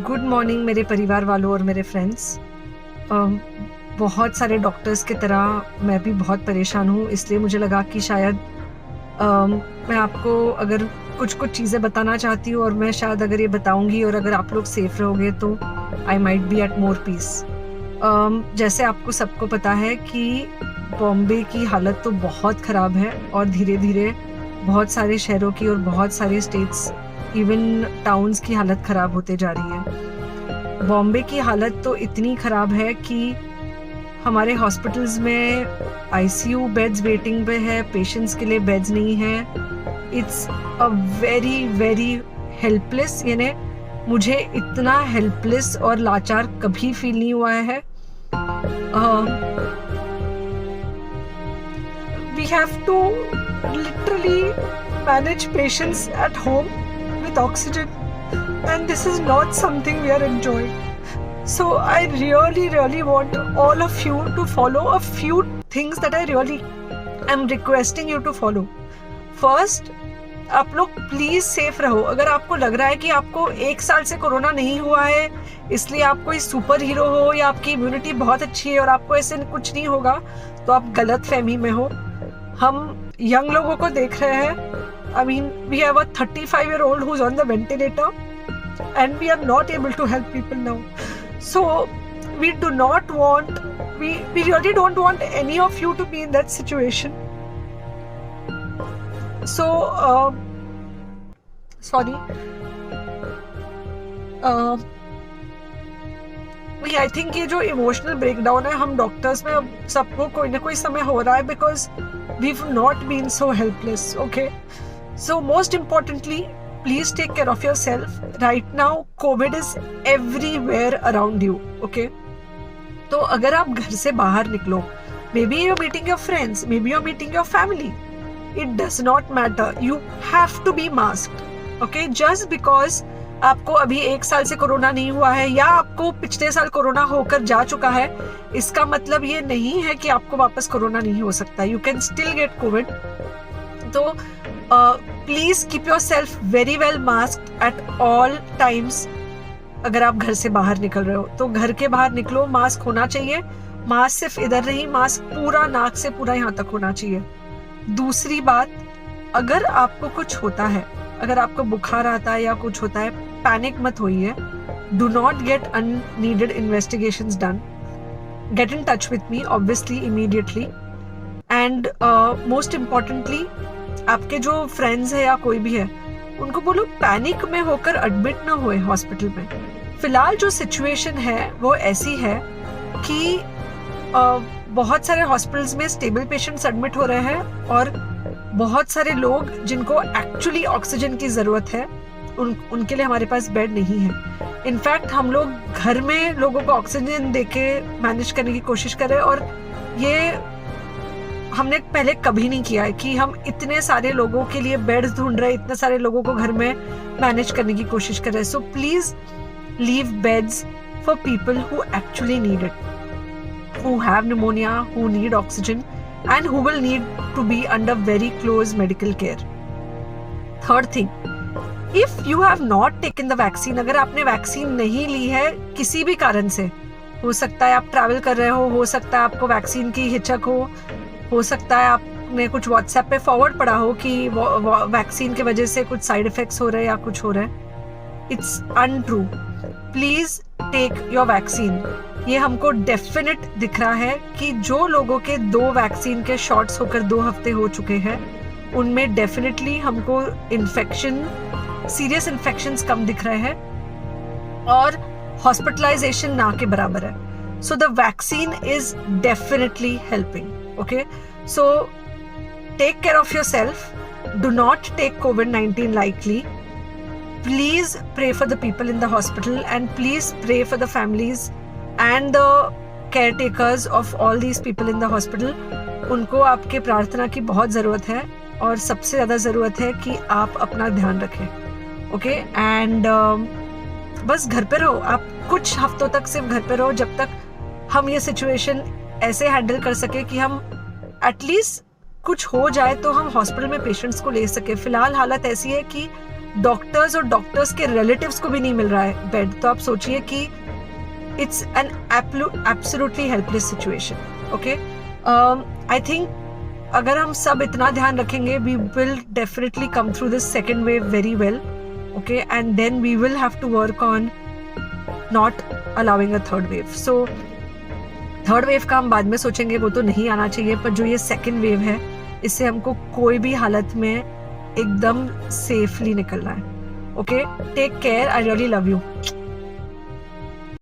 Good morning मेरे परिवार वालों और मेरे फ्रेंड्स। बहुत सारे डॉक्टर्स की तरह मैं भी बहुत परेशान हूँ, इसलिए मुझे लगा कि शायद मैं आपको अगर कुछ चीज़ें बताना चाहती हूँ और मैं शायद अगर ये बताऊँगी और अगर आप लोग सेफ रहोगे तो I might be eight more piece. जैसे आपको सबको पता है कि बॉम्बे की हालत तो बहुत ख़राब है और धीरे धीरे बहुत सारे शहरों की और बहुत सारे स्टेट्स इवन टाउन्स की हालत ख़राब होते जा रही है। बॉम्बे की हालत तो इतनी ख़राब है कि हमारे हॉस्पिटल्स में आईसीयू बेड्स वेटिंग पे है, पेशेंट्स के लिए बेड्स नहीं है। It's a very very helpless, यानी मुझे इतना हेल्पलेस और लाचार कभी फील नहीं हुआ है। We have to literally manage patients at home with oxygen, and this is not something we are enjoying. So I really want all of you to follow a few things that I really am requesting you to follow. First, आप लोग please safe रहो। अगर आपको लग रहा है कि आपको 1 साल से कोरोना नहीं हुआ है इसलिए आप कोई सुपर हीरो हो या आपकी इम्यूनिटी बहुत अच्छी है और आपको ऐसे कुछ नहीं होगा, तो आप गलत फहमी में हो। हम यंग लोगों को देख रहे हैं। I mean, we have a 35-year-old who's on the ventilator and we are not able to help people now. So we really don't want any of you to be in that situation. So sorry. I think ये जो emotional breakdown है हम doctors में अब सबको कोई ना कोई समय हो रहा है, because वी've not been so helpless. Okay, so most importantly, please take care of yourself. Right now COVID is everywhere around you. Okay, तो अगर आप घर से बाहर निकलो, maybe you're meeting your friends, maybe you're meeting your family, it does not matter, you have to be masked. Okay, just because आपको अभी 1 साल से कोरोना नहीं हुआ है या आपको पिछले साल कोरोना होकर जा चुका है, इसका मतलब ये नहीं है कि आपको वापस कोरोना नहीं हो सकता। You can still get covid. तो please keep yourself very well masked at all times. अगर आप घर से बाहर निकल रहे हो तो घर के बाहर निकलो, मास्क होना चाहिए। मास्क सिर्फ इधर नहीं, मास्क पूरा नाक से पूरा यहाँ तक होना चाहिए। दूसरी बात, अगर आपको कुछ होता है, अगर आपको बुखार आता है या कुछ होता है, पैनिक मत होइए। Do not get unneeded investigations done. Get in touch with me obviously immediately. And most importantly, आपके जो फ्रेंड्स है या कोई भी है उनको बोलो पैनिक में होकर एडमिट ना हुए हॉस्पिटल में। फिलहाल जो सिचुएशन है वो ऐसी है कि बहुत सारे हॉस्पिटल्स में स्टेबल पेशेंट्स एडमिट हो रहे हैं और बहुत सारे लोग जिनको एक्चुअली ऑक्सीजन की ज़रूरत है उनके लिए हमारे पास बेड नहीं है। इनफैक्ट हम लोग घर में लोगों को ऑक्सीजन देके मैनेज करने की कोशिश कर रहे हैं और ये हमने पहले कभी नहीं किया है कि हम इतने सारे लोगों के लिए बेड्स ढूंढ रहे हैं, इतने सारे लोगों को घर में मैनेज करने की कोशिश कर रहे हैं। So please leave beds for people who actually need it, who have pneumonia, who need oxygen and who will need to be under very close medical care. Third thing, if you have not taken the vaccine, अगर आपने vaccine नहीं ली है किसी भी कारण से, हो सकता है आप ट्रैवल कर रहे हो सकता है आपको वैक्सीन की हिचक हो सकता है आपने कुछ व्हाट्सएप पे फॉरवर्ड पढ़ा हो कि वैक्सीन की वजह से कुछ साइड इफेक्ट्स हो रहे हैं या कुछ हो रहा है। It's untrue. Please take your vaccine. ये हमको डेफिनेट दिख रहा है कि जो लोगों के 2 वैक्सीन के शॉट्स होकर 2 हफ्ते हो चुके हैं उनमें डेफिनेटली हमको इन्फेक्शन, सीरियस इन्फेक्शंस कम दिख रहे हैं और हॉस्पिटलाइजेशन ना के बराबर है। So the vaccine is definitely helping. Okay, so take care of your self. Do not take COVID-19 lightly. Please pray for the people in the hospital and please pray for the families and the caretakers of all these people in the hospital. उनको आपके प्रार्थना की बहुत ज़रूरत है और सबसे ज़्यादा ज़रूरत है कि आप अपना ध्यान रखें। ओके, एंड बस घर पे रहो। आप कुछ हफ्तों तक सिर्फ घर पे रहो जब तक हम ये सिचुएशन ऐसे हैंडल कर सके कि हम एटलीस्ट कुछ हो जाए तो हम हॉस्पिटल में पेशेंट्स को ले सके। फिलहाल हालत ऐसी है कि डॉक्टर्स और डॉक्टर्स के रिलेटिव्स को भी नहीं मिल रहा है बेड, तो आप सोचिए कि it's an absolutely helpless situation. Okay, I think अगर हम सब इतना ध्यान रखेंगे, we will definitely come through this second wave very well. Okay, and then we will have to work on not allowing a third wave. So third wave का हम बाद में सोचेंगे, वो तो नहीं आना चाहिए, पर जो ये सेकेंड वेव है, इससे हमको कोई भी हालत में एकदम सेफली निकलना है. Okay, take care, I really love you.